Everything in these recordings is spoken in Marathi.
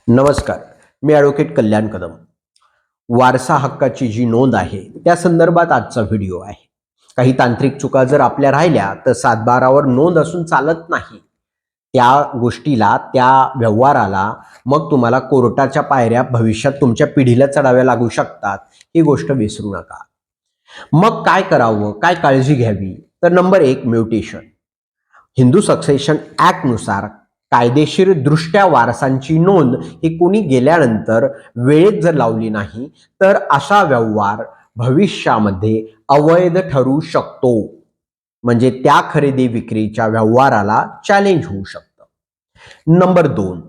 नमस्कार. मी ॲडव्होकेट कल्याण कदम. वारसा हक्काची जी नोंद आहे त्या संदर्भात आजचा व्हिडिओ आहे. काही तांत्रिक चुका जर आपल्या राहिल्या तर 7/12वर नोंद असून चालत नाही. त्या गोष्टीला, त्या व्यवहाराला मग तुम्हाला कोर्टाच्या पायऱ्या भविष्यात तुमच्या पिढीला चढाव्या लागू शकतात. ही गोष्ट विसरू नका. मग काय करावं, काय काळजी घ्यावी? तर नंबर 1, म्युटेशन. हिंदू सक्सेशन ॲक्टनुसार कायदेशीर दृष्ट्या वारसांची नोंद ही कोणी गेल्यानंतर वेळेत जर लावली नाही तर अशा व्यवहार भविष्यामध्ये अवैध ठरू शकतो. म्हणजे त्या खरेदी विक्रीच्या व्यवहाराला चॅलेंज होऊ शकतं. नंबर 2,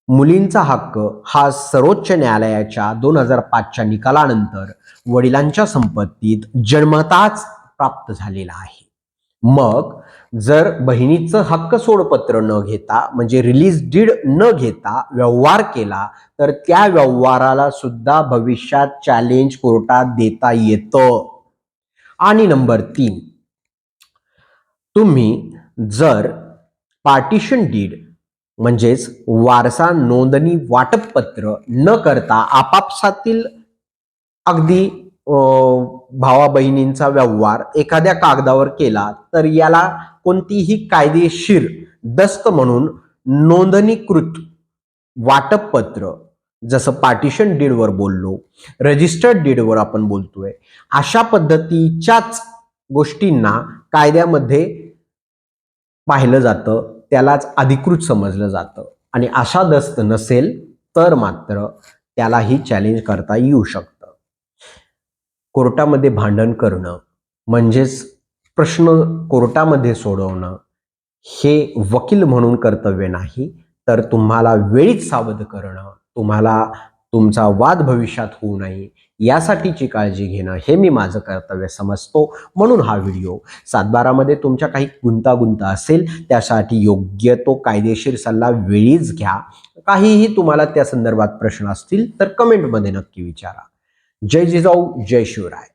मुलींचा हक्क हा सर्वोच्च न्यायालयाच्या 2005च्या निकालानंतर वडिलांच्या संपत्तीत जन्मताच प्राप्त झालेला आहे. मग जर बहिणीचं हक्क सोडपत्र न घेता म्हणजे रिलीज डीड न घेता व्यवहार केला तर त्या व्यवहाराला सुद्धा भविष्यात चॅलेंज कोर्टात देता येतं. आणि नंबर 3, तुम्ही जर पार्टिशन डीड म्हणजेच वारसा नोंदणी वाटपपत्र न करता आपापसातील अगदी भावा बहिणींचा व्यवहार एखाद्या कागदावर केला तर याला कोणतीही कायदेशीर दस्त म्हणून नोंदणीकृत वाटपपत्र, जसं पार्टिशन डीडवर बोललो, रजिस्टर्ड डीडवर आपण बोलतोय, अशा पद्धतीच्याच गोष्टींना कायद्यामध्ये पाहिलं जातं, त्यालाच अधिकृत समजलं जातं. आणि अशा दस्त नसेल तर मात्र त्यालाही चॅलेंज करता येऊ शकतं. कोर्टामध्ये भांडण करणं म्हणजेच प्रश्न कोर्टामध्ये सोडवणं हे वकील म्हणून कर्तव्य नाही, तर तुम्हाला वेळीच सावध करणं, तुम्हाला तुमचा वाद भविष्यात होऊ नये यासाठीची काळजी घेणं हे मी माझं कर्तव्य समजतो. म्हणून हा व्हिडिओ 7/12मध्ये तुमच्या काही गुंतागुंत असेल त्यासाठी योग्य तो कायदेशीर सल्ला वेळीच घ्या. काहीही तुम्हाला त्या संदर्भात प्रश्न असतील तर कमेंटमध्ये नक्की विचारा. जय जिजाऊ, जय शिवराय.